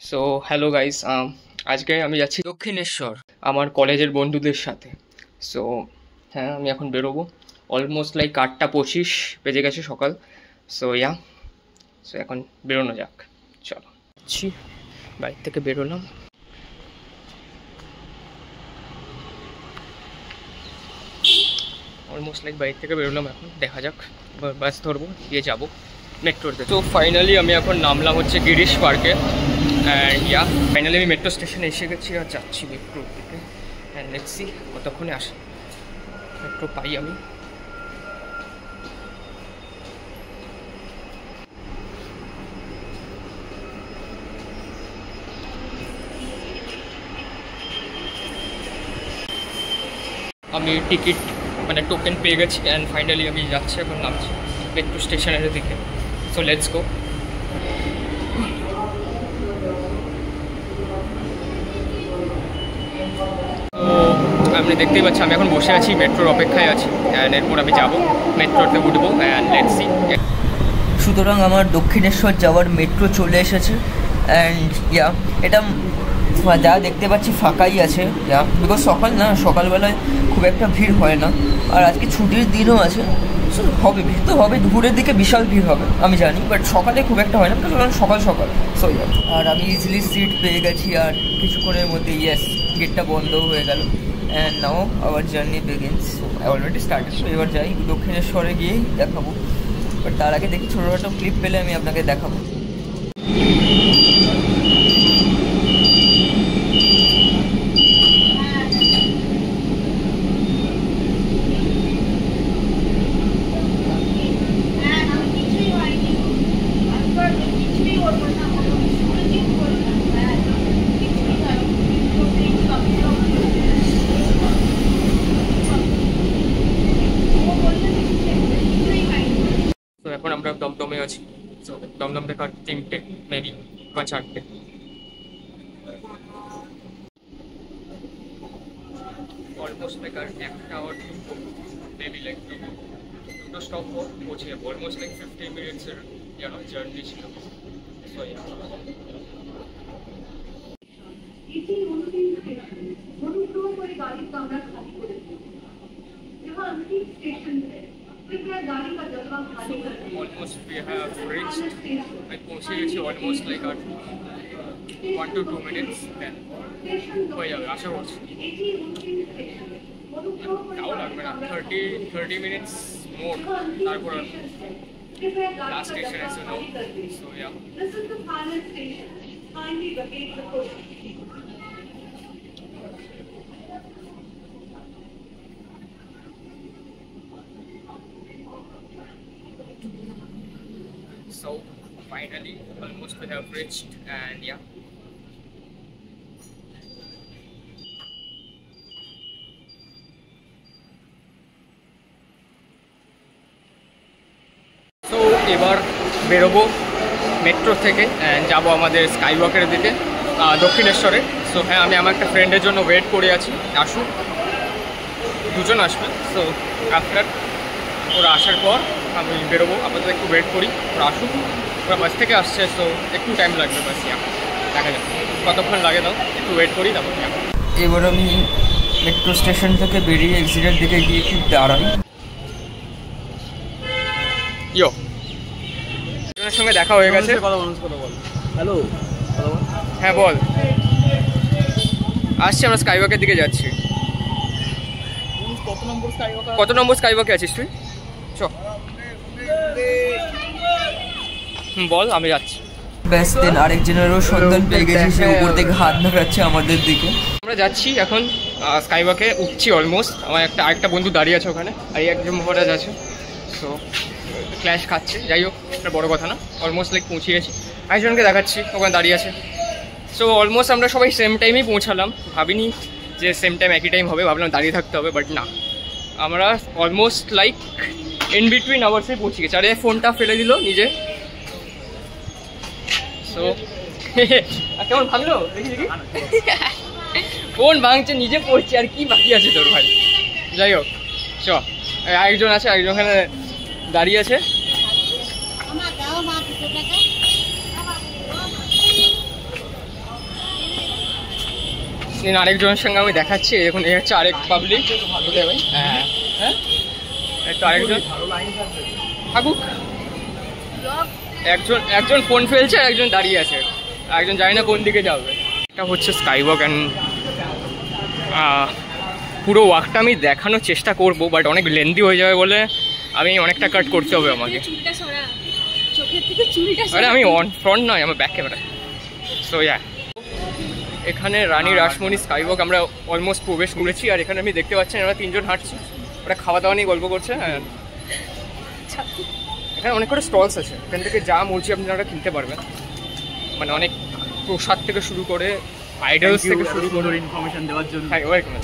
So hello guys, আজকে আমি যাচ্ছি দক্ষিণেশ্বর আমার কলেজের বন্ধুদের সাথে। সো হ্যাঁ, আমি এখন বেরোবো। অলমোস্ট লাইক 8:25 বেজে গেছে সকাল। সো এখন বেরোনো যাক, চলো। বাড়ি থেকে বেরোলাম। অলমোস্ট লাইক বাড়ি থেকে বেরোলাম, এখন দেখা যাক বাস ধরবো, দিয়ে যাবো মেট্রোতে। তো ফাইনালি আমি এখন নামলাম হচ্ছে গিরিশ পার্কে। অ্যান্ড ফাইনালি আমি মেট্রো স্টেশনে এসে গেছি আর যাচ্ছি মেট্রোর দিকে। অ্যান্ড লেটস সি কতক্ষণে আসে মেট্রো পাই আমি। আমি টিকিট মানে টোকেন পেয়ে গেছি অ্যান্ড ফাইনালি আমি যাচ্ছি, এখন নামছি মেট্রো স্টেশনের দিকে। সো লেটস গো। আপনি দেখতেই পাচ্ছেন আমি এখন বসে আছি, মেট্রোর অপেক্ষায় আছি। অ্যান্ড এরপর আমি যাবো মেট্রোতে উঠবো। And let's see. সুতরাং আমার দক্ষিণেশ্বর যাওয়ার মেট্রো চলে এসেছে। অ্যান্ড এটা যা দেখতে পাচ্ছি ফাঁকাই আছে, বিকজ সকালবেলায় খুব একটা ভিড় হয় না, আর আজকে ছুটির দিনও আছে। সো হবে, ভিড় তো হবে, দুপুরের দিকে বিশাল ভিড় হবে আমি জানি, বাট সকালে খুব একটা হয় না, কারণ সকাল সো আর আমি ইজিলি সিট পেয়ে গেছি। আর কিছুক্ষণের মধ্যে গেটটা বন্ধ হয়ে গেল। And now hour journey begins. Already started. So এবার যাই দক্ষিণেশ্বরে গিয়েই দেখাবো, বাট তার আগে দেখি ছোটোখাটো ক্লিপ পেলে আমি আপনাকে দেখাবো। তো এখন আমরা দমদমে আছি। তো দমদম থেকে 3টে মেবি বা 4টে। অলমোস্ট লাইক আর 1 আওয়ার মেবি লাইক দুটো স্টপ পৌঁছে যাবো। অলমোস্ট লাইক 50 মিনিটসের জার্নি ছিল। So almost we have reached. I পৌঁছে গেছি অলমোস্ট লাইক আর 1 to 2 minutes দেন হয়ে যাবে আশা করছি। তাও লাগবে না, 30 minutes মোর, তারপর লাস্ট স্টেশন এসে নাও। So So finally, almost we have reached, and so এবার বেরোবো মেট্রো থেকে অ্যান্ড যাবো আমাদের স্কাইওয়াকের দিকে দক্ষিণেশ্বরে। সো হ্যাঁ, আমি আমার একটা ফ্রেন্ডের জন্য ওয়েট করে আছি, আসুক, দুজন আসবে। সো আফটার ওরা আসার পর আমি বেরোবো। আপাতত একটু ওয়েট করি, ওরা আসুক। ওরা বাস থেকে আসছে, সো একটু টাইম লাগবে বাস। দেখা যাক কতক্ষণ লাগে, দাও একটু ওয়েট করি তারপর। এবার আমি মেট্রো স্টেশন থেকে বেরিয়ে এক্সিটের দিকে গিয়ে একটু দাঁড়াই। একজনের সঙ্গে দেখা হয়ে গেছে। হ্যালো, হ্যাঁ বল। আসছি, আমরা স্কাইওয়াকের দিকে যাচ্ছি। কত নম্বর স্কাইওয়াকে আছিস তুই? চ বল, আমি যাচ্ছি। ব্যাস দেন আরেকজনেরও সন্ধান পেয়ে গেছি, সে উপর থেকে হাত নাড়াচ্ছে আমাদের দিকে। আমরা যাচ্ছি এখন স্কাইওয়াকে, উঠছি অলমোস্ট। আমার আরেকটা বন্ধু দাঁড়িয়ে আছে ওখানে, আর একজন মহারাজ আছে। সো ক্ল্যাশ খাচ্ছে, যাই হোক এটা বড়ো কথা না। অলমোস্ট লাইক পৌঁছে গেছি, আরেকজনকে দেখাচ্ছি ওখানে দাঁড়িয়ে আছে। সো অলমোস্ট আমরা সবাই সেম টাইমেই পৌঁছালাম। ভাবিনি যে সেম টাইম একই টাইম হবে, ভাবলাম দাঁড়িয়ে থাকতে হবে, বাট না, আমরা অলমোস্ট লাইক ইন বিটুইন আওয়ার্সেই পৌঁছে গেছি। আরে ফোনটা ফেলে দিল নিজে। সো কেমন ভাবলো, দেখি দেখি ফোন ভাঙছে, নিজে পড়ছে, আর কি বাকি আছে তোর ভাই। যাই হোক চ, আরেকজন আছে, আরেকজন ওখানে দাঁড়িয়ে আছে। আরেকজনের সঙ্গে আমি দেখাচ্ছি, দেখুন এই হচ্ছে আরেক পাবলিক। হ্যাঁ হ্যাঁ, তো আরেকজন থাকুক, একজন ফোন ফেলছে, একজন দাঁড়িয়ে আছে, একজন জানি না কোন দিকে যাবে। এটা হচ্ছে স্কাই ওয়াক অ্যান্ড পুরো ওয়াকটা আমি দেখানোর চেষ্টা করব, বাট অনেক লেন্দি হয়ে যাবে বলে আমি অনেকটা কাট করতে হবে আমাকে। আরে আমি অন ফ্রন্ট নয়, আমার ব্যাক ক্যামেরা। সো ইয়া, এখানে রানী রাসমণি স্কাই ওয়াক আমরা অলমোস্ট প্রবেশ করেছি। আর এখানে আমি দেখতে পাচ্ছেন আমরা তিনজন হাঁটছি, ওরা খাওয়া দাওয়া নিয়ে গল্প করছে। হ্যাঁ, এখানে অনেক করে স্টলস আছে, এখান থেকে যা মর্জি আপনারা কিনতে পারবেন, মানে অনেক প্রসাদ থেকে শুরু করে আইডলস থেকে শুরু করে ইনফরমেশন দেওয়ার জন্য। হ্যাঁ, ওয়েলকাম।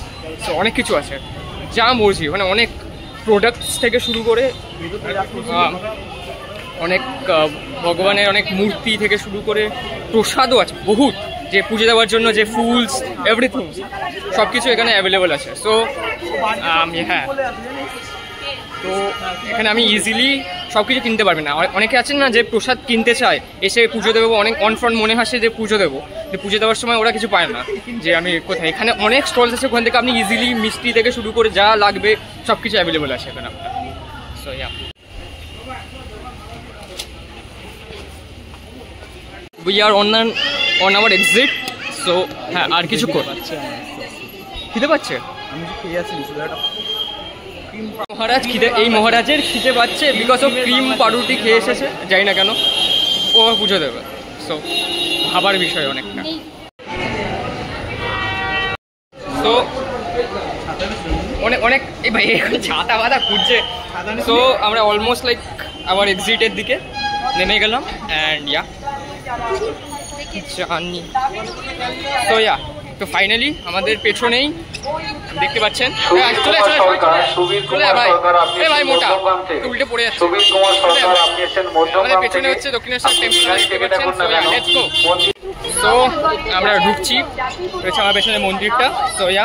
সো অনেক কিছু আছে, যা মর্জি, মানে অনেক প্রোডাক্টস থেকে শুরু করে অনেক ভগবানের অনেক মূর্তি থেকে শুরু করে প্রসাদও আছে বহুত, যে পুজো দেওয়ার জন্য যে ফুলস এভরিথিং সব কিছু এখানে অ্যাভেলেবল আছে। সো হ্যাঁ, তো এখানে আমি ইজিলি সব কিছু কিনতে পারবেন না। অনেকে আছেন না যে প্রসাদ কিনতে চায়, এসে পুজো দেবো, অনেক অনফ্রন্ট মনে হাসে যে পুজো দেবো, যে পুজো দেওয়ার সময় ওরা কিছু পায় না, যে আমি কোথায়। এখানে অনেক স্টলস আছে, ওখান থেকে আপনি ইজিলি মিষ্টি থেকে শুরু করে যা লাগবে সব কিছু অ্যাভেলেবল আছে এখানে আপনার। So yeah, we are on our exit. So হ্যাঁ, আর কিছু খিদে পাচ্ছে মহারাজ, এই মহারাজের খিদে পাচ্ছে বিকজ অফ ক্রিম পাউরুটি খেয়ে এসেছে, জানি না কেন, ও পুজো দেবে। সো ভাবার বিষয় অনেকটা। তো অনেক এই ভাই এখন ছাতা বাতা খুঁজছে। সো আমরা অলমোস্ট লাইক আবার এক্সিটের দিকে নেমে গেলাম অ্যান্ড ইয়া জানি। তো ইয়া, তো ফাইনালি আমাদের পেছনেই দেখতে পাচ্ছেন, ভাই মোটা উল্টে পড়ে যাচ্ছে। আমাদের পেছনে হচ্ছে দক্ষিণেশ্বর টেম্পল দেখতে পাচ্ছেন। তো আমরা ঢুকছি, রয়েছে আমার পেছনে মন্দিরটা। তো ইয়া,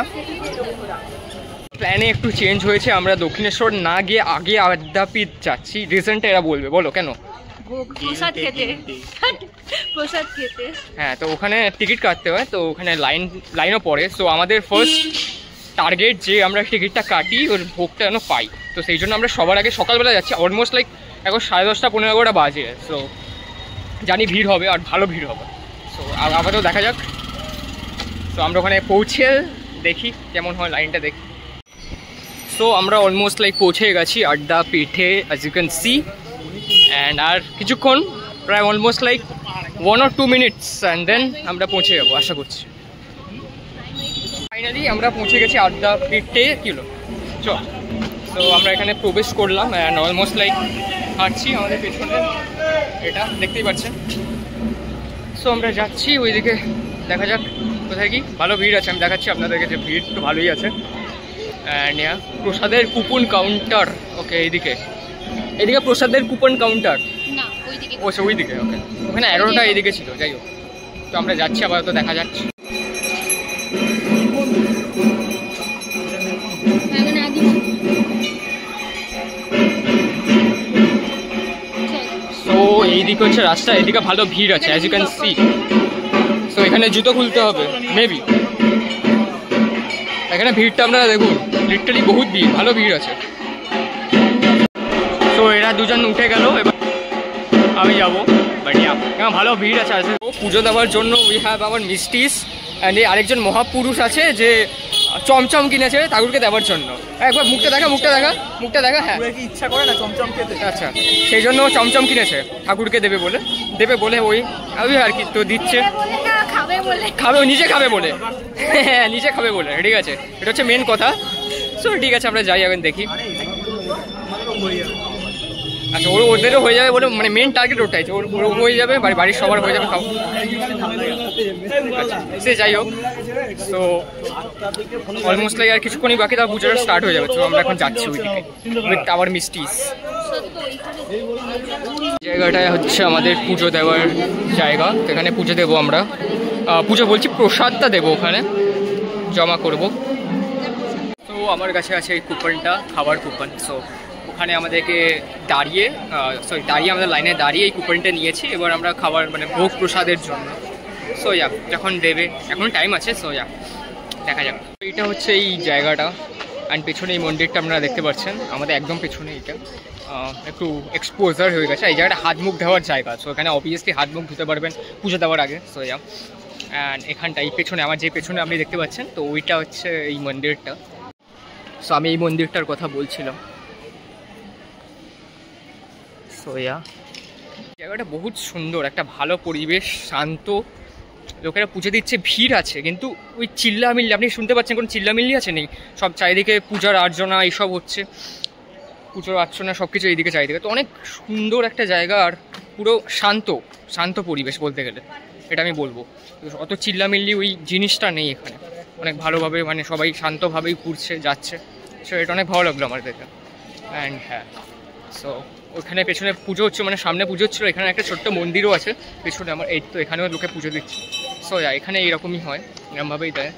প্ল্যানে একটু চেঞ্জ হয়েছে, আমরা দক্ষিণেশ্বর না গিয়ে আগে আদ্যাপীঠ যাচ্ছি। রিজনটা এরা বলবে, বলো কেন? প্রসাদ খেতে। হ্যাঁ, তো ওখানে টিকিট কাটতে হয়, তো ওখানে লাইনও পড়ে। সো আমাদের ফার্স্ট টার্গেট যে আমরা টিকিটটা কাটি, ওর ভোগটা যেন পাই। তো সেই জন্য আমরা সবার আগে সকালবেলা যাচ্ছি, অলমোস্ট লাইক এখন 10:30 15 বাজে। সো জানি ভিড় হবে, আর ভালো ভিড় হবে। সো আপাতত দেখা যাক। তো আমরা ওখানে পৌঁছে দেখি কেমন হয়, লাইনটা দেখি। সো আমরা অলমোস্ট লাইক পৌঁছে গেছি আদ্যাপীঠে, as you can see. And আর কিছুক্ষণ, প্রায় almost like 1 or 2 minutes, and then আমরা পৌঁছে যাবো আশা করছি। ফাইনালি আমরা পৌঁছে গেছি আদ্যাপীঠে। কিলো চল। তো আমরা এখানে প্রবেশ করলাম অ্যান্ড অলমোস্ট লাইক হাঁটছি, আমাদের পেছনে এটা দেখতেই পাচ্ছেন। সো আমরা যাচ্ছি ওইদিকে, দেখা যাক কোথায় কি। ভালো ভিড় আছে, আমি দেখাচ্ছি আপনাদেরকে যে ভিড় তো ভালোই আছে। অ্যান্ড প্রসাদের কুপন কাউন্টার, ওকে এদিকে প্রসাদের কুপন কাউন্টার, ওইদিকে। ওকে, ওখানে 11টা এদিকে ছিল, যাই হোক। তো আমরা যাচ্ছি, আপাতত দেখা যাচ্ছে। তো এইদিকে হচ্ছে রাস্তা, এদিকে ভালো ভিড় আছে, অ্যাজ ইউ ক্যান সি। তো এখানে জুতো খুলতে হবে মেবি। এখানে ভিড়টা আপনারা দেখুন, লিটারালি বহুত ভিড়, ভালো ভিড় আছে। তো এরা দুজন উঠে গেল, এবার আমি যাবো। বাট ইয়া, ভালো ভিড় আছে। পুজো দেওয়ার জন্য উই হ্যাভ আওয়ার মিস্টিস। অ্যান্ড এই আরেকজন মহাপুরুষ আছে যে চমচম কিনেছে ঠাকুরকে দেওয়ার জন্য। একবার মুখটা দেখা। হ্যাঁ, ইচ্ছা করে না চমচম খেতে। আচ্ছা, সেই জন্য চমচম কিনেছে ঠাকুরকে দেবে বলে ওই আর কি। তো দিচ্ছে, খাবে, নিজে খাবে বলে। হ্যাঁ, নিজে খাবে বলে, ঠিক আছে, এটা হচ্ছে মেন কথা। সো ঠিক আছে, আমরা যাই এখন দেখি। আচ্ছা, ওদেরও হয়ে যাবে বলে, মানে মেন টার্গেট ওটাই, ওর হয়ে যাবে, বাড়ির সবার হয়ে যাবে খাও। সে যাই হোক, তো অলমোস্ট লাইক আর কিছুক্ষণই বাকি, তার পুজোটা স্টার্ট হয়ে যাবে। তো আমরা এখন যাচ্ছি ওইদিকে উইথ আওয়ার মিস্টিস। জায়গাটায় হচ্ছে আমাদের পুজো দেওয়ার জায়গা, এখানে পুজো দেবো আমরা। প্রসাদটা দেবো, ওখানে জমা করব। তো আমার কাছে আছে এই কুপনটা, খাবার কুপন। সো ওখানে আমাদেরকে দাঁড়িয়ে আমাদের লাইনে দাঁড়িয়ে এই কুপনটা নিয়েছি। এবার আমরা খাবার, মানে ভোগ প্রসাদের জন্য। সো ইয়া, যখন দেবে, এখন টাইম আছে। সো ইয়া, দেখা যাক। এইটা হচ্ছে এই জায়গাটা, অ্যান্ড পেছনে এই মন্দিরটা আপনারা দেখতে পাচ্ছেন, আমাদের একদম পেছনে। এটা একটু এক্সপোজার হয়ে গেছে, এই জায়গাটা হাত মুখ ধোয়ার জায়গা। সো এখানে অবভিয়াসলি হাত মুখ ধুতে পারবেন পুজো দেওয়ার আগে। সো অ্যান্ড এখানটা এই পেছনে, আমার যে পেছনে আপনি দেখতে পাচ্ছেন, তো ওইটা হচ্ছে এই মন্দিরটা। সো আমি এই মন্দিরটার কথা বলছিলাম। সো জায়গাটা বহুত সুন্দর, একটা ভালো পরিবেশ, শান্ত, লোকেরা পুজো দিচ্ছে, ভিড় আছে, কিন্তু ওই চিল্লামিল্লি আপনি শুনতে পাচ্ছেন, কোনো চিল্লামিল্লি আছে নেই, সব চারিদিকে পূজার আর্চনা এইসব হচ্ছে, পুজোর আর্চনা সব কিছু এইদিকে চারিদিকে। তো অনেক সুন্দর একটা জায়গা, আর পুরো শান্ত পরিবেশ বলতে গেলে, এটা আমি বলবো। অত চিল্লামিল্লি ওই জিনিসটা নেই এখানে, অনেক ভালোভাবে মানে সবাই শান্তভাবেই ঘুরছে যাচ্ছে। সো এটা অনেক ভালো লাগলো আমার দেখে। অ্যান্ড হ্যাঁ, সো ওখানে পেছনে পুজো হচ্ছে, মানে সামনে পুজো হচ্ছিলো, এখানে একটা ছোট্ট মন্দিরও আছে পেছনে আমার, এই তো এখানেও লোকে পুজো দিচ্ছে। সো এখানে এইরকমই হয়, এরকমভাবেই দেয়।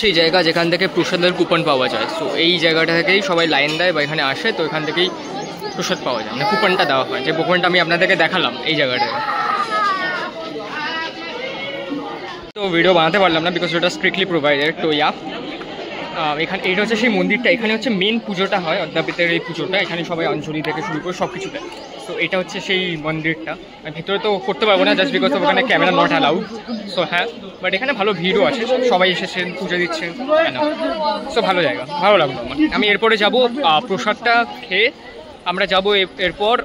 সেই জায়গা যেখান থেকে প্রসাদের কুপন পাওয়া যায়। সো এই জায়গাটা থেকেই সবাই লাইন দেয় বা এখানে আসে, তো এখান থেকেই প্রসাদ পাওয়া যায়, মানে কুপনটা দেওয়া হয়, যে কুপনটা আমি আপনাদেরকে দেখালাম এই জায়গাটায়। তো ভিডিও বানাতে পারলাম না বিকজ ওটা স্ট্রিক্টলি প্রোভাইডেড। তো এখানে এইটা হচ্ছে সেই মন্দিরটা, এখানে হচ্ছে মেন পুজোটা হয়, অদ্যাপিতের এই পুজোটা, এখানে সবাই অঞ্জলি থেকে শুরু করে সব কিছু দেয়। সো এটা হচ্ছে সেই মন্দিরটা, ভিতরে তো করতে পারবো না জাস্ট বিকজ ওখানে ক্যামেরা নট অ্যালাউড। সো হ্যাঁ, বাট এখানে ভালো ভিড়ও আছে, সবাই এসেছেন, পুজো দিচ্ছেন। সো ভালো জায়গা, ভালো লাগলো আমার। আমি এরপরে যাব প্রসাদটা খেয়ে আমরা যাব এরপর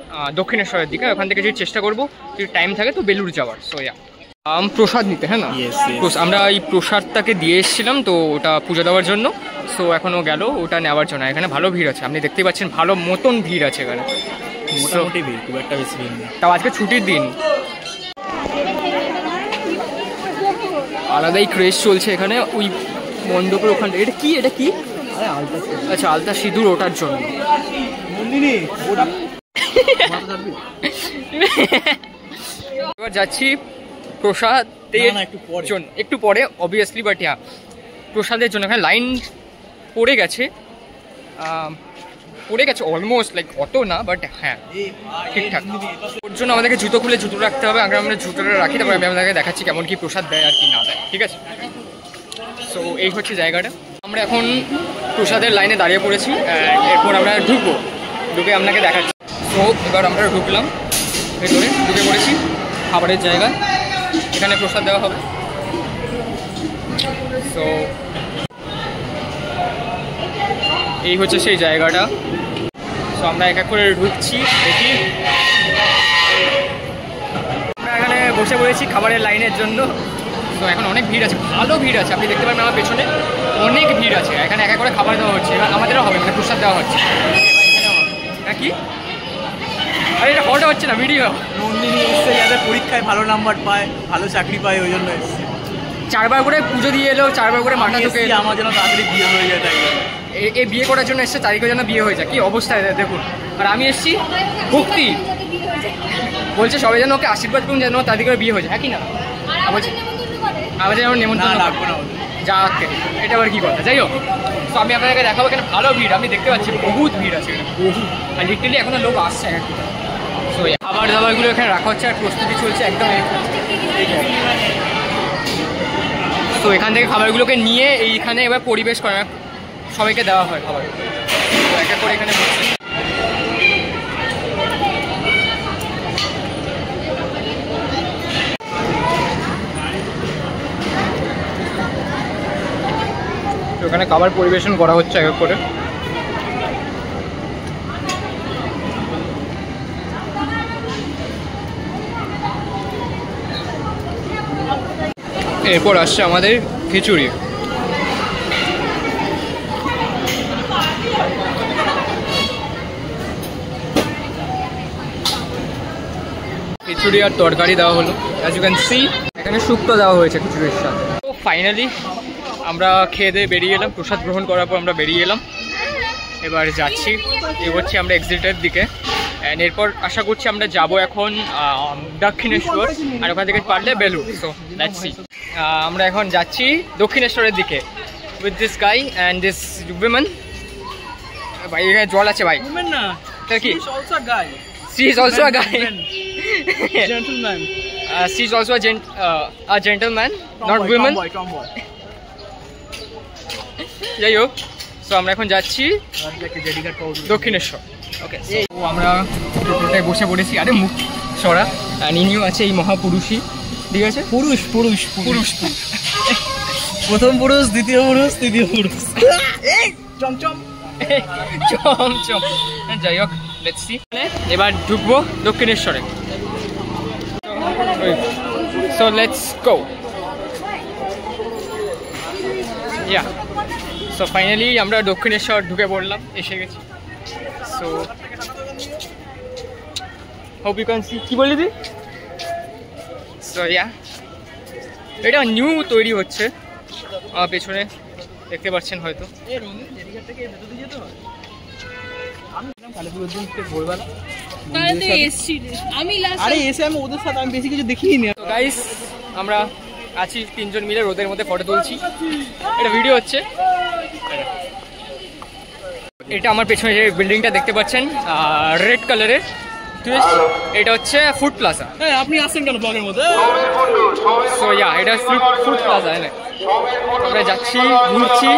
দক্ষিণেশ্বরের দিকে, ওখান থেকে যদি চেষ্টা করবো যদি টাইম থাকে তো বেলুড় যাওয়ার। সো প্রসাদ নিতে, হ্যাঁ না, আমরা এই প্রসাদটাকে দিয়ে এসেছিলাম তো ওটা পুজো দেওয়ার জন্য। সো এখনও গেল ওটা নেওয়ার জন্য। এখানে ভালো ভিড় আছে, আপনি দেখতেই পাচ্ছেন, ভালো মতন ভিড় আছে এখানে, মোটামুটি ভিড়, খুব একটা বেশি ভিড় না। তাও আজকে ছুটির দিন, আলাদাই ক্রেজ চলছে এখানে ওই মণ্ডপের ওখানটা। এটা কি আচ্ছা, আলতা সিঁদুর ওটার জন্য। এবার যাচ্ছি প্রসাদের জন্য, একটু পরে অবভিয়াসলি, বাট হ্যাঁ প্রসাদের জন্য এখানে লাইন পড়ে গেছে অলমোস্ট, লাইক অত না, বাট হ্যাঁ ঠিকঠাক। ওর জন্য আমাদেরকে জুতো খুলে জুতো রাখতে হবে, আগে আমরা জুতোটা রাখি, তারপরে আমি আপনাদেরকে দেখাচ্ছি কেমন কি প্রসাদ দেয় আর কি না দেয়, ঠিক আছে? সো এই হচ্ছে জায়গাটা। আমরা এখন প্রসাদের লাইনে দাঁড়িয়ে পড়েছি, এরপর আমরা ঢুকে আপনাকে দেখাচ্ছি। সো এবার আমরা ঢুকলাম ভেতরে, ঢুকে পড়েছি খাবারের জায়গায়, এখানে প্রসাদ দেওয়া হবে। সো এই হচ্ছে সেই জায়গাটা। সো আমরা এক এক করে ঢুকছি, দেখি। আমরা এখানে বসে পড়েছি খাবারের লাইনের জন্য। তো এখন অনেক ভিড় আছে, ভালো ভিড় আছে, আপনি দেখতে পাবেন আমার পেছনে অনেক ভিড় আছে। এখানে এক এক করে খাবার দেওয়া হচ্ছে, এবার আমাদেরও হবে, মানে প্রসাদ দেওয়া হচ্ছে নাকি? আর এটা ফটো হচ্ছে না, ভিডিও। নন্দিনী এসছে যাতে পরীক্ষায় ভালো নাম্বার পায়, ভালো চাকরি পায়, ওই জন্য এসছে। 4 বার করে পুজো দিয়ে এলো, 4 বার করে মাথা ঢুকে, আমার জন্য তাড়াতাড়ি বিয়ে হয়ে যায়, তাই এই বিয়ে করার জন্য এসছে, তারিখের জন্য বিয়ে হয়ে যায়, কি অবস্থায় দেখুন। আর আমি এসছি ভক্তি, বলছে সবাই যেন ওকে আশীর্বাদ করুন যেন তাদের করে বিয়ে হয়ে যায়, হ্যাঁ কি না? আমার যেন নেমন্তন্ন লাগবে না যাক, এটা আবার কি কথা। যাই হোক, তো আমি আপনাদেরকে দেখাবো এখানে ভালো ভিড়, আপনি দেখতে পাচ্ছি বহুত ভিড় আছে এখানে, বহু, আর লিটারালি এখনো লোক আসছে এক একটা। সো খাবার দাবারগুলো এখানে রাখা হচ্ছে আর প্রস্তুতি চলছে একদম। তো এখান থেকে খাবারগুলোকে নিয়ে এইখানে এবার পরিবেশ করে সবাইকে দেওয়া হয় খাবার, এক এক করে এখানে বসছে। ওখানে খাবার পরিবেশন করা হচ্ছে এক এক করে। এরপর আসছে আমাদের খিচুড়ি। খিচুড়ি আর তরকারি দেওয়া হলো, অ্যাজ ইউ ক্যান সি এখানে শুক্তো দেওয়া হয়েছে খিচুড়ির সাথে। তো ফাইনালি আমরা খেয়ে দিয়ে বেরিয়ে এলাম, প্রসাদ গ্রহণ করার পর আমরা বেরিয়ে এলাম। এবার যাচ্ছি, এগোচ্ছি আমরা এক্সিটের দিকে। অ্যান্ড এরপর আশা করছি আমরা যাব এখন দক্ষিণেশ্বর, আর ওখান থেকে পারলে বেলুড়। So let's see. আমরা এখন যাচ্ছি দক্ষিণেশ্বরের দিকে with this guy and this women. ভাই এখানে জল আছে ভাই, না তার কি? She is also a guy. She is also a gentleman, not women. Tomboy. যাই হোক। তো আমরা এখন যাচ্ছি দক্ষিণেশ্বর। ওকে, আমরা টোটোটায় বসে পড়েছি। আরে মুখ সরা। আর ইনিও আছে এই মহাপুরুষই, ঠিক আছে? পুরুষ পুরুষ পুরুষ প্রথম পুরুষ, দ্বিতীয় পুরুষ, তৃতীয় পুরুষ। চমচম চমচম। যাই হোক, লেটস সি। এবার ঢুকবো দক্ষিণেশ্বরে। So let's go. Yeah, so finally আমরা দক্ষিণেশ্বর ঢুকে পড়লাম, এসে গেছি। So hope you can see. কি বললি তুই? সো ইয়া, এটা নিউ তৈরি হচ্ছে আমার পেছনে, দেখতে পাচ্ছেন হয়তো। আরে এসে আমি ওদের সাথে আমি বেশি কিছু দেখিনি। তো গাইস, আমরা আছি 3 জন মিলে রোদের মধ্যে ফটো তুলছি। এটা ভিডিও হচ্ছে। এটা আমার পেছনে যে বিল্ডিংটা দেখতে পাচ্ছেন রেড কালারের, এটা হচ্ছে ফুড প্লাজা। হ্যাঁ, আপনি আসছেন কেন ব্লগের মধ্যে? সো ইয়া, এটা ফুড প্লাজা। আমরা যাচ্ছি, ঘুরছি।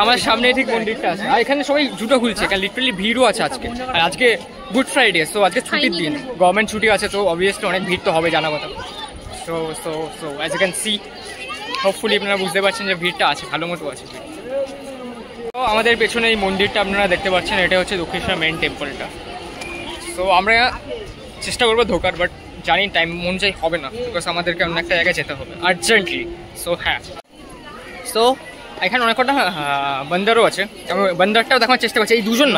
আমার সামনে ঠিক মন্দিরটা আছে। আর এখানে সবাই জুতো খুলছে, কারণ লিটারালি ভিড়ও আছে আজকে। আর আজকে গুড ফ্রাইডে, সো আজকে ছুটির দিন, গভর্নমেন্ট ছুটি আছে, তো অবভিয়াসলি অনেক ভিড় তো হবে, জানা কথা। So so so as you can see, hopefully আপনারা বুঝতে পারছেন যে ভিড়টা আছে, ভালো মতো আছে। তো আমাদের পেছনে এই মন্দিরটা আপনারা দেখতে পাচ্ছেন, এটা হচ্ছে দক্ষিণেশ্বর মেন টেম্পলটা। সো আমরা চেষ্টা করবো ঢোকার, বাট জানি টাইম অনুযায়ী হবে না, বিকজ আমাদেরকে অন্য একটা জায়গায় যেতে হবে আর্জেন্টলি। সো হ্যাঁ, সো এখানে অনেক কটা বান্দারও আছে। আমি বান্দারটাও দেখার চেষ্টা করছি। এই দুজন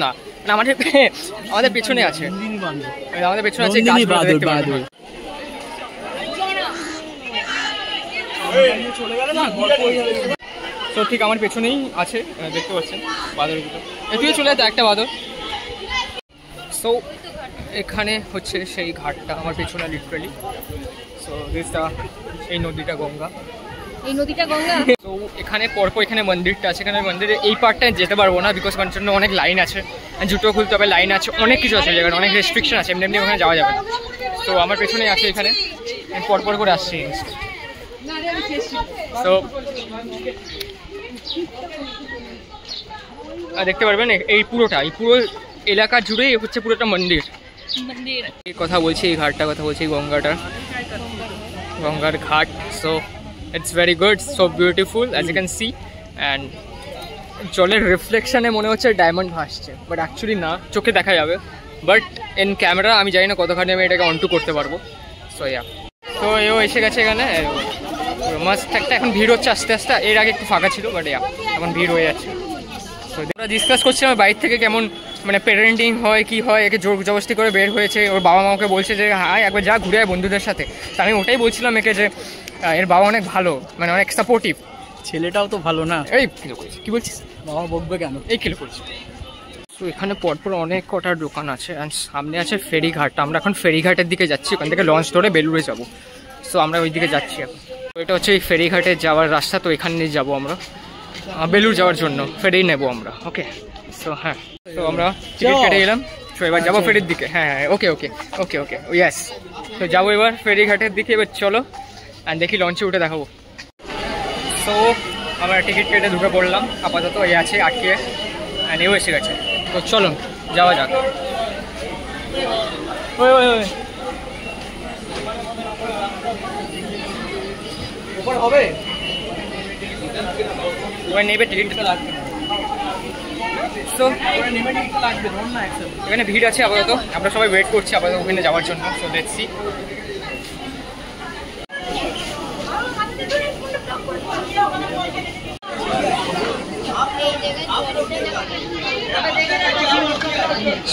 না, মানে আমাদের পেছনে আছে, আমাদের পেছনে আছে। তো ঠিক আমার পেছনেই আছে, দেখতে পাচ্ছেন বাদরগুলো। এদিকে চলে যেত একটা বাদর। সো এখানে হচ্ছে সেই ঘাটটা আমার পেছনে লিটারালি। সো দিসটা এই নদীটা গঙ্গা। তো এখানে পরপর এখানে মন্দিরটা আছে। এখানে মন্দিরে এই পার্টটায় যেতে পারবো না, বিকজ কারণ জন্য অনেক লাইন আছে, জুতো খুলতে হবে, লাইন আছে, অনেক কিছু আছে জায়গায়, অনেক রেস্ট্রিকশন আছে, এমনি ওখানে যাওয়া যাবে না। তো আমার পেছনে আছে, এখানে পরপর করে আসছি। তো দেখতে পারবেন এই পুরো এলাকা জুড়েই হচ্ছে পুরোটা মন্দির। এই কথা বলছি, এই ঘাটটা কথা বলছি, গঙ্গার ঘাট। So it's very good, so beautiful as you can see. And জলের রিফ্লেকশানে মনে হচ্ছে ডায়মন্ড ভাসছে, বাট অ্যাকচুয়ালি না, চোখে দেখা যাবে, বাট ইন ক্যামেরা আমি জানি না কতখানি আমি এটাকে অনটু করতে পারবো। সো ইয়া, তো এও এসে গেছে এখানে মাস্ট একটা। এখন ভিড় হচ্ছে আস্তে আস্তে, এর আগে একটু ফাঁকা ছিল, বাট ইয়া এখন ভিড় হয়ে যাচ্ছে। তো আমরা ডিসকাস করছিলাম বাইরে থেকে কেমন মানে প্যারেন্টিং হয়, কি হয়, একে জোর জবরদস্তি করে বের হয়েছে। ওর বাবা মাকে বলছে যে হ্যাঁ একবার যা ঘুরে আয় বন্ধুদের সাথে। তো আমি ওটাই বলছিলাম একে যে এর বাবা অনেক ভালো, মানে অনেক সাপোর্টিভ। ছেলেটাও তো ভালো না? এই কিলো করেছি, কি বলছিস? বাবা বকবে কেন? এই কিলো করেছি। তো এখানে পরপর অনেক কটা দোকান আছে, অ্যান্ড সামনে আছে ফেরিঘাটটা। আমরা এখন ফেরিঘাটের দিকে যাচ্ছি, ওখান থেকে লঞ্চ ধরে বেলুড়ে যাবো। সো আমরা ওই দিকে যাচ্ছি এখন। তো এটা হচ্ছে এই ফেরিঘাটে যাওয়ার রাস্তা, তো এখান দিয়ে যাবো আমরা বেলুড় যাওয়ার জন্য, ফেরি নেবো আমরা। ওকে, সো হ্যাঁ, তো আমরা টিকিট কেটে গেলাম। তো এবার যাবো ফেরির দিকে। হ্যাঁ, ওকে ওকে ওকে ওকে ইয়েস। তো যাবো এবার ফেরিঘাটের দিকে। এবার চলো আর দেখি লঞ্চে উঠে দেখাবো। সো আমরা টিকিট কেটে ঢুকে পড়লাম, আপাতত এই আছে আটকে, এও এসে গেছে। তো চলো যাওয়া যাক। হবে এবার নেবে টিকিট লাগবে। সো এখানে ভিড় আছে আপাতত, আমরা সবাই ওয়েট করছি আপাতত ওখানে যাওয়ার জন্য। So let's see.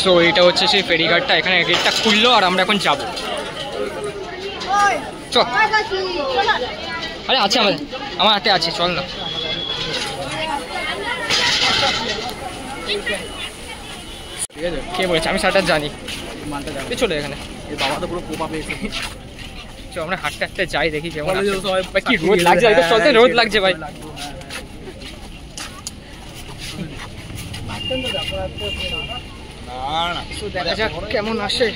সো এটা হচ্ছে সেই ফেরিঘাটটা, এখানে গেটটা খুললো আর আমরা এখন যাবো। চল, আরে আছে আমার হাতে আছে, চল না। ঠিক আছে, কে বলেছে? আমি সাঁতার জানি, চলে এখানে। বাবা তো পুরো কোপা পেয়েছে। চল আমরা হাঁটতে হাঁটতে যাই, দেখি কেমন। কি রোদ লাগছে, চলতে রোদ লাগছে ভাই। দেখা যাক কেমন আসে।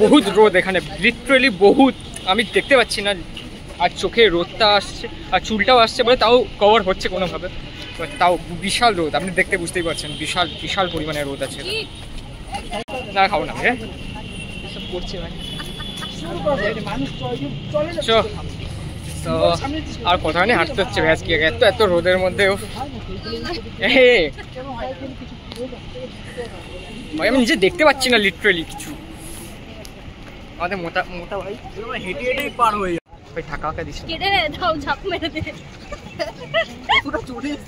বহুত রোদ এখানে, লিটারালি বহুত, আমি দেখতে পাচ্ছি না আর চোখে রোদটা আসছে আর চুলটাও আসছে বলে তাও কভার হচ্ছে কোনোভাবে, তাও বিশাল রোদ, আপনি দেখতে বুঝতেই পারছেন বিশাল বিশাল পরিমাণে রোদ আছে। না খাবো না এসব করছে ভাই। তো আর কোথাও নেই, হাঁটতে হচ্ছে ভ্যাস কি এত এত রোদের মধ্যেও। ভাই আমি নিজে দেখতে পাচ্ছি না লিটারেলি কিছু, আমাদের মোটা মোটা ভাই হেঁটে হেঁটেই পার হয়ে যায় ভাই, থাকা ফাঁকা দিস কেটে দাও, ঝাঁপ মেরে দে।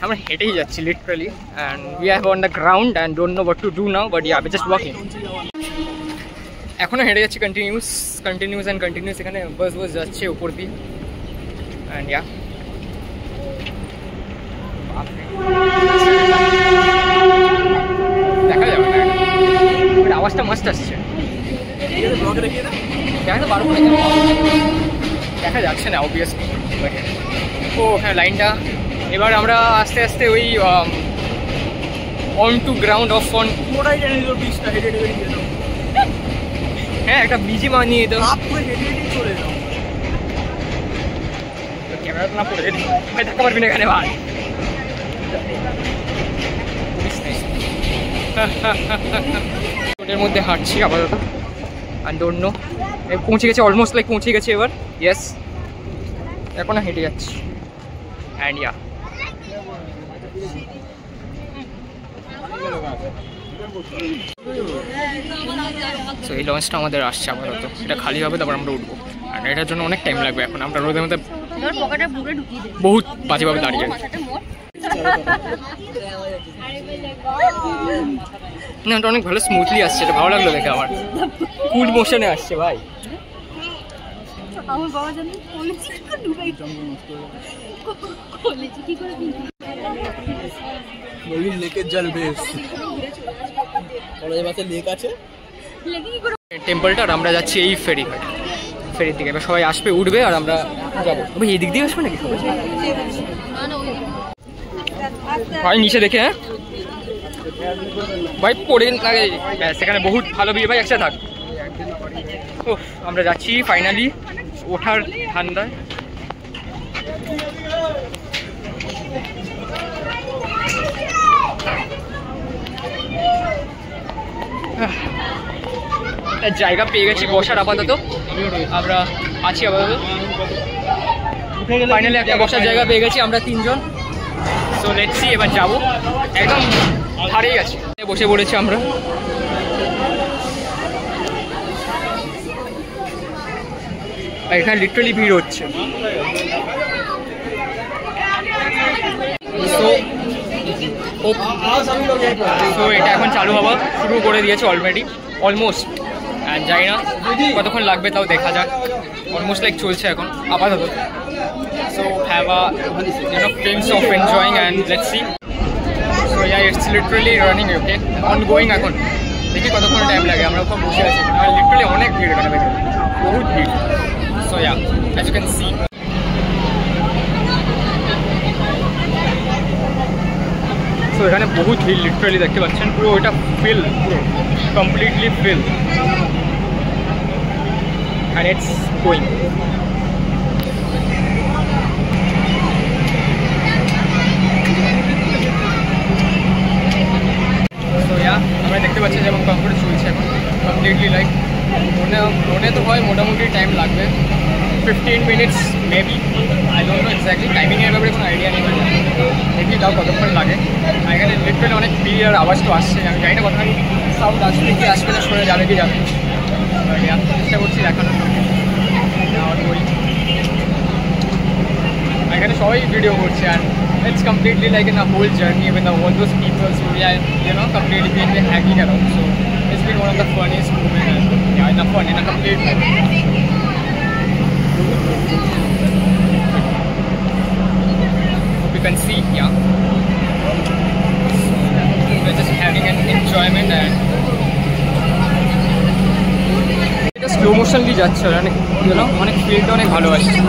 আমরা হেঁটেই যাচ্ছি literally, and we have on the ground and don't know what to do now, but yeah we just walking. এখনো হেঁটে যাচ্ছি কন্টিনিউস অ্যান্ড কন্টিনিউস, এখানে বাস যাচ্ছে উপর দিয়ে, অ্যান্ড ইয়া দেখা যাবে না, বাট আওয়াজটা মাস্ট আসছে। দেখা যাচ্ছে না অবভিয়াসলি, ও হ্যাঁ লাইনটা। এবার আমরা আস্তে আস্তে ওই on to ground off on, ওটাই জানি তো ব্রিজটা হেঁটে হেঁটে বেরিয়ে যেত, হ্যাঁ একটা বিজি মানিয়ে তো হাফ করে হেঁটে হেঁটেই চলে যাও। ক্যামেরাটা না পড়ে ভাই, থাকতে পারবি না এখানে ভাই। রোডের মধ্যে হাঁটছি আপাতত, আর ডোন্ট নো পৌঁছে গেছে, অলমোস্ট লাইক পৌঁছে গেছে এবার, ইয়েস এখন হেঁটে যাচ্ছি, অ্যান্ড ইয়া সো এই লঞ্চটা আমাদের আসছে আপাতত, এটা খালি হবে তারপর আমরা উঠবো, আর এটার জন্য অনেক টাইম লাগবে। এখন আমরা রোদের মধ্যে তোর পকেটে পুরো ঢুকিয়ে দে, বহুত বাজেভাবে দাঁড়িয়ে, মাথাটা মোট। না এটা অনেক ভালো স্মুথলি আসছে, এটা ভালো লাগলো দেখে আমার, কুল মোশনে আসছে ভাই। আমার বাবা জানি কলেজে ঢুকাই কলেজে কি করে দিন নদীর লেকের জল বেশ, কলেজের পাশে লেক আছে, লেগে কি করে টেম্পলটা, আর আমরা যাচ্ছি এই ফেরির দিকে। এবার সবাই আসবে, উঠবে, আর আমরা যাবো। ভাই এই দিক দিয়ে আসবে নাকি সবাই? না না ওই ভাই নিচে দেখে, হ্যাঁ ভাই পড়ে লাগে, সেখানে বহুত ভালো ভিড় ভাই, একসাথে থাক। ও আমরা যাচ্ছি ফাইনালি ওঠার ঠান্ডায়। জায়গা পেয়ে গেছি বসার, আপাতত আমরা আছি আপাতত, ফাইনালি একটা বসার জায়গা পেয়ে গেছি আমরা তিনজন। সো লেটস সি, এবার যাবো, একদম ধারেই আছি, বসে পড়েছি আমরা। এখানে লিটারালি ভিড় হচ্ছে। সো এটা এখন চালু হওয়া শুরু করে দিয়েছে অলরেডি, অলমোস্ট, অ্যান্ড জানি না কতক্ষণ লাগবে তাও দেখা যাক, অলমোস্ট লাইক চলছে এখন আপাতত। So have a films of enjoying and let's see. So yeah it's literally running, okay ongoing, এখন দেখি কতক্ষণ টাইম লাগে। আমরা ওখানে বসে আছি, লিটারালি অনেক ভিড় এখানে, বহুত ভিড়। So yeah as you can see, তো এখানে বহুত ভিড় লিটারালি দেখতে পাচ্ছেন, পুরো ওইটা ফিল, পুরো completely feel, and it's going. So yeah, আমরা দেখতে পাচ্ছি যেমন কমপ্লিট চলছে এখন কমপ্লিটলি, লাইক মনে তো হয় মোটামুটি টাইম লাগবে 15 minutes maybe, I don't know exactly, টাইমিংয়ের ব্যাপারে কোনো আইডিয়া নেই, দেখি তাও কতক্ষণ লাগে। আর এখানে লিটারালি অনেক ভিড় আর আওয়াজ তো আসছে, আমি জানি না কতক্ষণ সাউন্ড আসবে কি আসবে না, সরে যাবে কি যাবে, চেষ্টা করছি দেখানোর। এখানে সবাই ভিডিও করছে, আর it's completely like in a whole journey with all those people, so we are, you know, completely being hanging around, so it's been one of the funniest moments, and yeah, in a complete hope you can see, yeah, we're just having an enjoyment, and এটা slow মোশনলি যাচ্ছে, অনেক YONO, অনেক ফিলটা অনেক ভালো আসছে।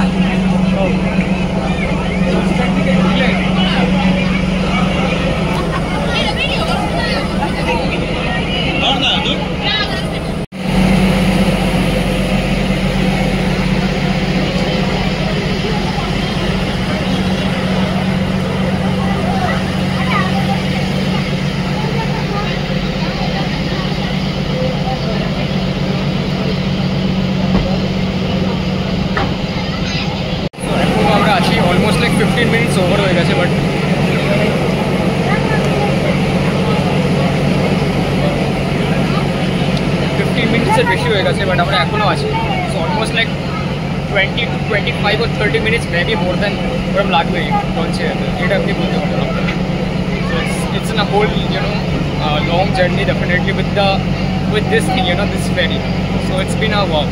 আছে, but আমরা এখনও আছি। So almost like 20 to 25 or 30 minutes, maybe more than ওরকম লাগবে লঞ্চে, এটা আপনি বলতে পারেন। So it's in a whole, long journey definitely with this thing, this ferry. So it's been a wow,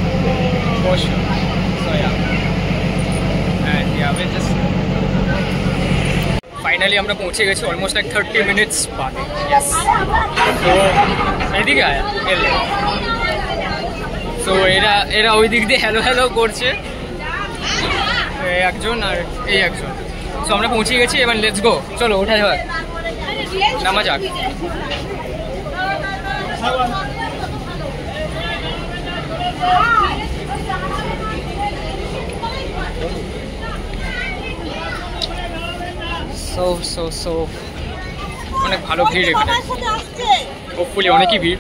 for sure. So yeah, and yeah, we're just finally আমরা পৌঁছে গেছি অলমোস্ট লাইক 30 minutes বাদে। Yes, তো এদিকে আয়া এলে, so এরা ওই দিক দিয়ে হ্যালো করছে, একজন আর এই একজন। সো আমরা পৌঁছে গেছি, এবার লেটস গো, চলো ওঠা যাক, নামা যাক। সো অনেক ভালো ভিড় এখানে, হোপফুলি অনেকই ভিড়।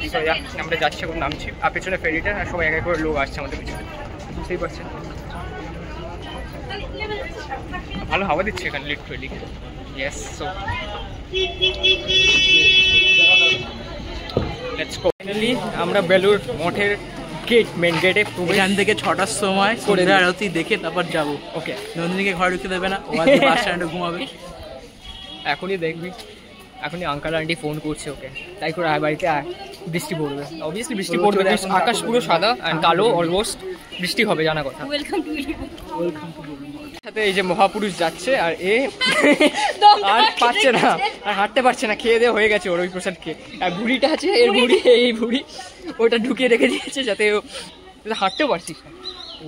আমরা যাচ্ছি, এখন নামছি, আর পেছনে ফেরিটা, আর সবাই এক এক করে লোক আসছে আমাদের পিছনে, বুঝতেই পারছেন। ভালো হাওয়া দিচ্ছে এখানে literally. Yes, so let's go. Finally আমরা বেলুর মঠের মেন গেটে, এখান থেকে 6টার সময় সন্ধ্যা আরতি দেখে তারপর যাবো। ওকে, নন্দিনীকে ঘরে ঢুকতে দেবে না, ও আজকে বাস স্ট্যান্ডে ঘুমাবে। এখনই দেখবি, এখনই আঙ্কাল আন্টি ফোন করছে ওকে, তাই করে বাড়িতে বৃষ্টি পড়বে, অবভিয়াসলি বৃষ্টি পড়বে, আকাশ পুরো সাদা আর কালো, অলমোস্ট বৃষ্টি হবে জানা কথা। সাথে এই যে মহাপুরুষ যাচ্ছে, আর আর পারছে না, আর হাঁটতে পারছে না, খেয়ে দেওয়া হয়ে গেছে ওর ওই প্রসাদ খেয়ে, আর বুড়িটা আছে, এর বুড়ি, এই বুড়ি ওটা ঢুকিয়ে রেখে দিয়েছে যাতে হাঁটতেও পারছিস না,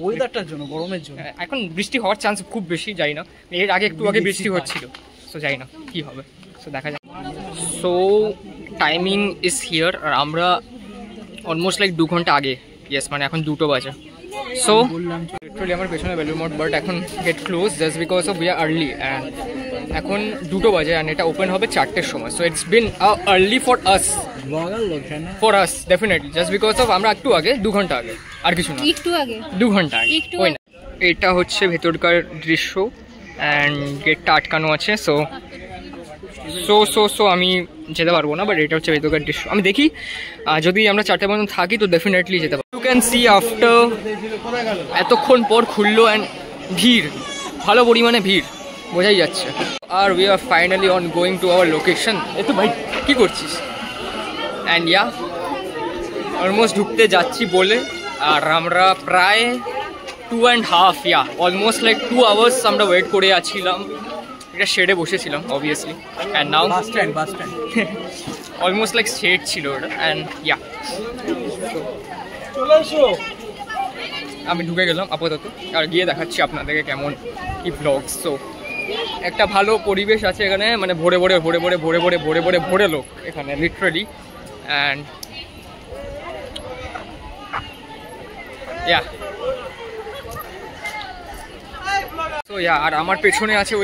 ওয়েদারটার জন্য, গরমের জন্য। এখন বৃষ্টি হওয়ার চান্স খুব বেশি, যাই না, এর আগে একটু আগে বৃষ্টি হচ্ছিল, সো যাই না কি হবে, সো দেখা যায়। সো টাইমিং ইজ হিয়ার, আর আমরা অলমোস্ট লাইক 2 ঘন্টা আগে, ইয়েস, মানে এখন 2টো বাজে। সো লিটারালি আমার পেছনে বেলুর মঠ, বাট এখন gate close just because of we are early, and এখন 2টো বাজে, অ্যান্ড এটা ওপেন হবে 4টের সময়। So it's been early for us, definitely, just because of আমরা একটু আগে, 2 ঘন্টা আগে, আর কিছু না, একটু আগে, 2 ঘন্টা আগে। এটা হচ্ছে ভেতরকার দৃশ্য, অ্যান্ড গেটটা আটকানো আছে। সো আমি যেতে পারবো না, বাট এটা হচ্ছে ভেতরকার দৃশ্য। আমি দেখি যদি আমরা 4টে পর্যন্ত থাকি তো ডেফিনেটলি যেতে পারবো। ইউ ক্যান সি আফটার এতক্ষণ পর খুললো, অ্যান্ড ভিড়, ভালো পরিমাণে ভিড় বোঝাই যাচ্ছে। আর we are finally on going to our location. একটু ভাই কী করছিস? অ্যান্ড ইয়া অলমোস্ট ঢুকতে যাচ্ছি বলে, আর আমরা প্রায় 2.5, অলমোস্ট লাইক 2 আওয়ার্স আমরা ওয়েট করে আছিলাম, এটা শেডে বসেছিলাম obviously, and now bus stand almost like shed ছিল ওটা, অ্যান্ড আমি ঢুকে গেলাম আপাতত, আর গিয়ে দেখাচ্ছি আপনাদেরকে কেমন কি ব্লগ। সো একটা ভালো পরিবেশ আছে এখানে, মানে ভরে লোক এখানে লিটারালি, অ্যান্ড আর আমার পেছনে আছে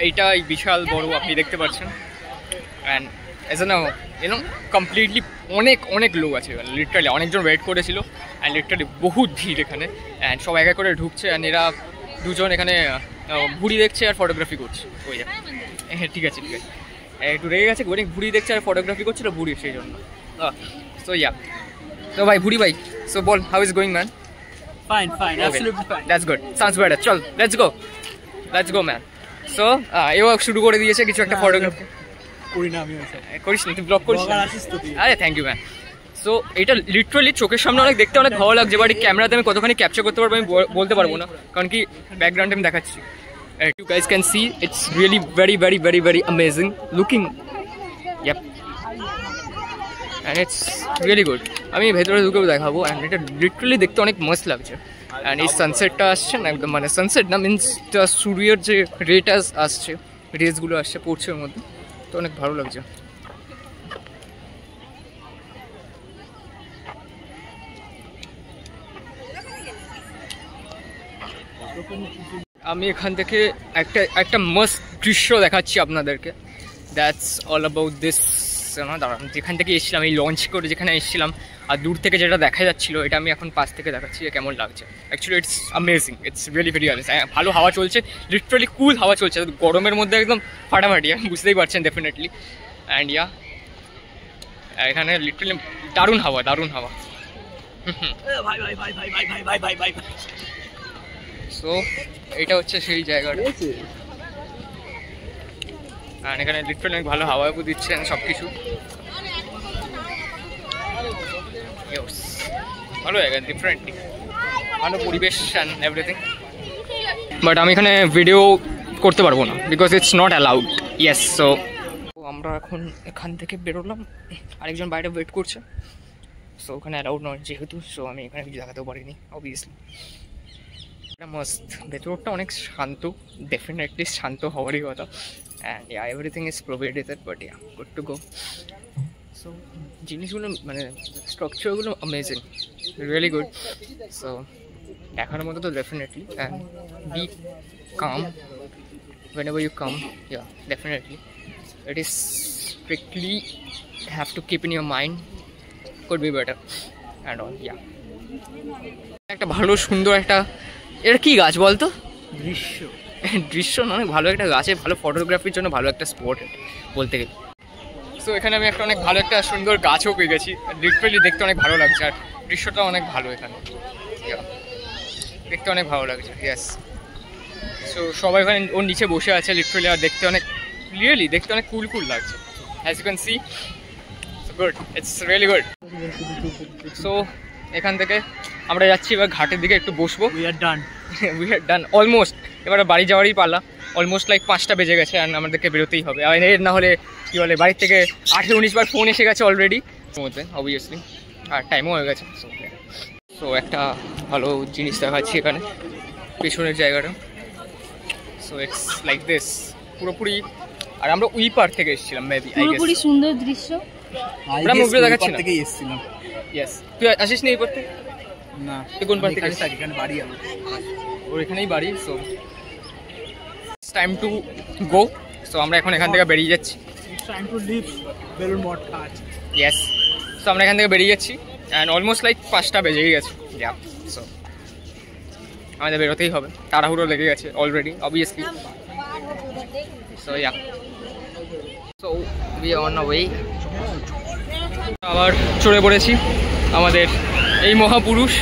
এইটাই বিশাল বড়, আপনি দেখতে পাচ্ছেন, অ্যান্ড এজ এন কমপ্লিটলি অনেক লোক আছে এখানে, লিটারালি অনেকজন ওয়েট করেছিল, অ্যান্ড লিটারালি বহুত ভিড় এখানে, অ্যান্ড সব এক এক করে ঢুকছে, অ্যান্ড এরা দুজন এখানে ঘুড়ি দেখছে আর ফটোগ্রাফি করছে। হ্যাঁ ঠিক আছে, একটু রেগে গেছে, অনেক ঘুড়ি দেখছে আর ফটোগ্রাফি করছিল বুড়ি, সেই জন্য। তো ভাই ভুড়ি ভাই, so ball, how is going man? Fine, absolutely fine. That's good. Sounds better. চল, let's go man. So এও শুরু করে দিয়েছে কিছু একটা ফটোগ্রাফি। করি না আমি, করিস না তুই, ব্লগ করিস? আরে থ্যাংক ইউ ম্যান। সো এটা লিটারালি চোখের সামনে অনেক দেখতে অনেক ভালো লাগছে, বাট ক্যামেরাতে আমি কতখানি ক্যাপচার করতে পারবো আমি বলতে পারবো না, কারণ কি ব্যাকগ্রাউন্ডে আমি দেখাচ্ছি। You guys can see it's really very amazing looking. Yep. And it's really good. আমি ভেতরে ঢুকেও দেখাবো, অ্যান্ড এটা লিটারালি দেখতে অনেক মস্ত লাগছে। অ্যান্ড এই সানসেটটা আসছে না একদম, মানে সানসেট না, মিনস সূর্যের যে রেটা আসছে, রেসগুলো আসছে পড়ছে ওর মধ্যে, তো অনেক ভালো লাগছে। আমি এখান থেকে একটা মস্ত দৃশ্য দেখাচ্ছি আপনাদেরকে। That's all about this. দাঁড়ান, যেখান থেকে এসেছিলাম, এই লঞ্চ করে যেখানে এসেছিলাম, আর দূর থেকে যেটা দেখা যাচ্ছিলো, এটা আমি এখন পাশ থেকে দেখাচ্ছি কেমন লাগছে। Actually it's amazing, it's really very amazing. ভালো হাওয়া চলছে, লিটারালি কুল হাওয়া চলছে, গরমের মধ্যে একদম ফাটাফাটি, বুঝতেই পারছেন ডেফিনেটলি। অ্যান্ড এখানে লিটারালি দারুণ হাওয়া। ভাই ভাই ভাই ভাই ভাই ভাই ভাই ভাই ভাই। সো এটা হচ্ছে সেই জায়গাটা, আর এখানে লিটারালি অনেক ভালো হাওয়া দিচ্ছেন সব কিছু, ভালো জায়গা, ডিফারেন্টলি ভালো পরিবেশ অ্যান্ড এভরিথিং। বাট আমি এখানে ভিডিও করতে পারবো না because it's not allowed. Yes, so আমরা এখন এখান থেকে বেরোলাম, আরেকজন বাইরে ওয়েট করছে, সো ওখানে অ্যালাউড নয় যেহেতু, সো আমি এখানে কিছু দেখাতেও পারিনি অবভিয়াসলি। এটা মস্ত, ভেতরটা অনেক শান্ত, ডেফিনেটলি শান্ত হওয়ারই কথা, and yeah everything is provided, but yeah good to go. So জিনিসগুলো মানে স্ট্রাকচারগুলো অ্যামেজিং, রিয়েলি গুড। সো দেখার মতো তো definitely, and be come whenever you come, yeah, definitely. It is strictly have to keep in your mind, could be better and all, yeah. একটা ভালো সুন্দর একটা, এটা কি গাছ বলতো? দৃশ্য, দৃশ্য না, অনেক ভালো একটা গাছে, ভালো ফটোগ্রাফির জন্য ভালো একটা স্পট বলতে গেলে। সো এখানে আমি একটা অনেক ভালো একটা সুন্দর গাছও পেয়ে গেছি, লিটারালি দেখতে অনেক ভালো লাগছে, আর দৃশ্যটা অনেক ভালো এখানে, দেখতে অনেক ভালো লাগছে। ইয়েস, সো সবাই ওখানে ওর নিচে বসে আছে লিটারালি, আর দেখতে অনেক রিয়েলি দেখতে অনেক কুল কুল লাগছে, as you can see. Good, it's really good. So এখান থেকে আমরা যাচ্ছি এবার ঘাটের দিকে, একটু বসবো। We are done, we are done almost, এবারে বাড়ি যাওয়ারই পালা, অলমোস্ট লাইক 5টা বেজে গেছে, আর আমাদেরকে বেরোতেই হবে, আর এর না হলে কী বলে বাড়ির থেকে 18-19 বার ফোন এসে গেছে অলরেডি মধ্যে অবভিয়াসলি, আর টাইমও হয়ে গেছে। সো একটা ভালো জিনিস দেখাচ্ছি এখানে পেছনের জায়গাটা। সো ইটস লাইক দিস পুরোপুরি, আর আমরা উই পার্ক থেকে এসেছিলাম মেবি, আই গেস। পুরোপুরি সুন্দর দৃশ্য। আমরা মুভি দেখাচ্ছি না থেকেই এসেছিলাম। ইয়েস, তুই আসিস নি এই পার্ক থেকে? না, তুই কোন পার্ক থেকে? এখানে বাড়ি আমার, ওর এখানেই বাড়ি। So it's time to go. So আমরা এখন এখান থেকে বেরিয়ে যাচ্ছি। It's time to leave Belur Math Ghat. Yes, so আমরা এখান থেকে বেরিয়ে যাচ্ছি, অ্যান্ড অলমোস্ট লাইক 5টা বেজেই গেছে। ইয়া, সো আমাদের বেরোতেই হবে, তাড়াহুড়ো লেগে গেছে already obviously. So yeah, so we are on a way. আবার চড়ে পড়েছি আমাদের এই মহাপুরুষ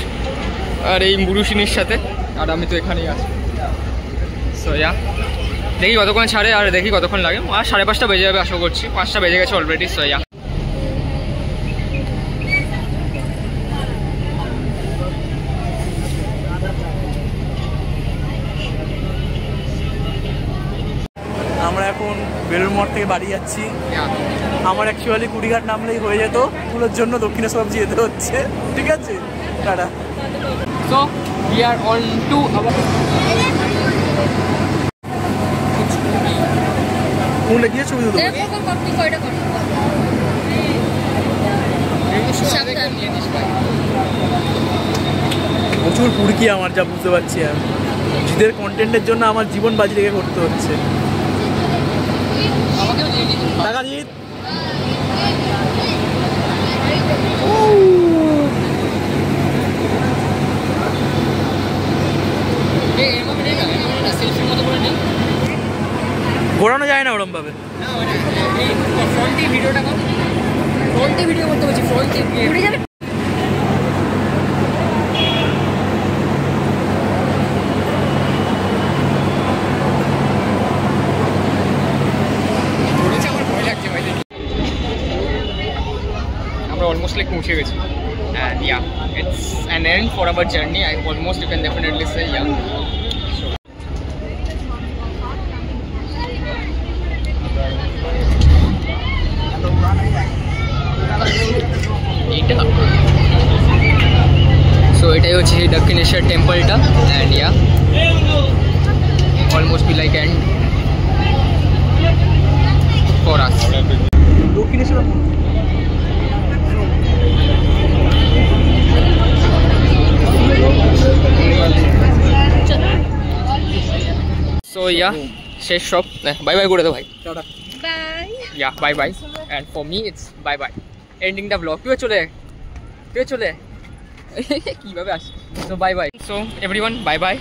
আর এই পুরুষিনীর সাথে, আর আমি তো এখানেই আছি। সো ইয়া, দেখি কতক্ষণ ছাড়ে, আর দেখি কতক্ষণ লাগে, আর 5:30 বেজে যাবে আশা করছি, 5টা বেজে গেছে অলরেডি। সো ইয়া, আমরা এখন বেলুড় মঠ থেকে বাড়ি যাচ্ছি। আমার অ্যাকচুয়ালি কুড়িঘাট নামলেই হয়ে যেত, ওগুলোর জন্য দক্ষিণেশ্বর যেতে হচ্ছে। ঠিক আছে, tata. So we are on to our কোনটা গিয়ে ছবি তুলবো? প্রচুর পুরকি আমার, যা বুঝতে পারছি আমি। জিদের কন্টেন্টের জন্য আমার জীবন বাজি রেখে করতে হচ্ছে। টাকা জিত। ঘোরানো যায় না ওরম ভাবে। ফ্রন্টে ভিডিওটা কর, ফ্রন্টে ভিডিও করতে বলছি, ফ্রন্টে উড়ে যাবে। আমরা অলমোস্ট লাইক পৌঁছে গেছি, and yeah, it's an end for our journey. I almost, you can definitely say, yeah. So এটাই হচ্ছে Dakshineswar টেম্পলটা, and yeah, almost be like end for us. Dakshineswar So yeah, শেষ সব, বাই বাই করে দাও ভাই। Tata. Bye. Yeah, bye bye, and for me it's bye bye, ending the vlog. তুই চলে কিভাবে আসি। So bye bye, so everyone bye bye.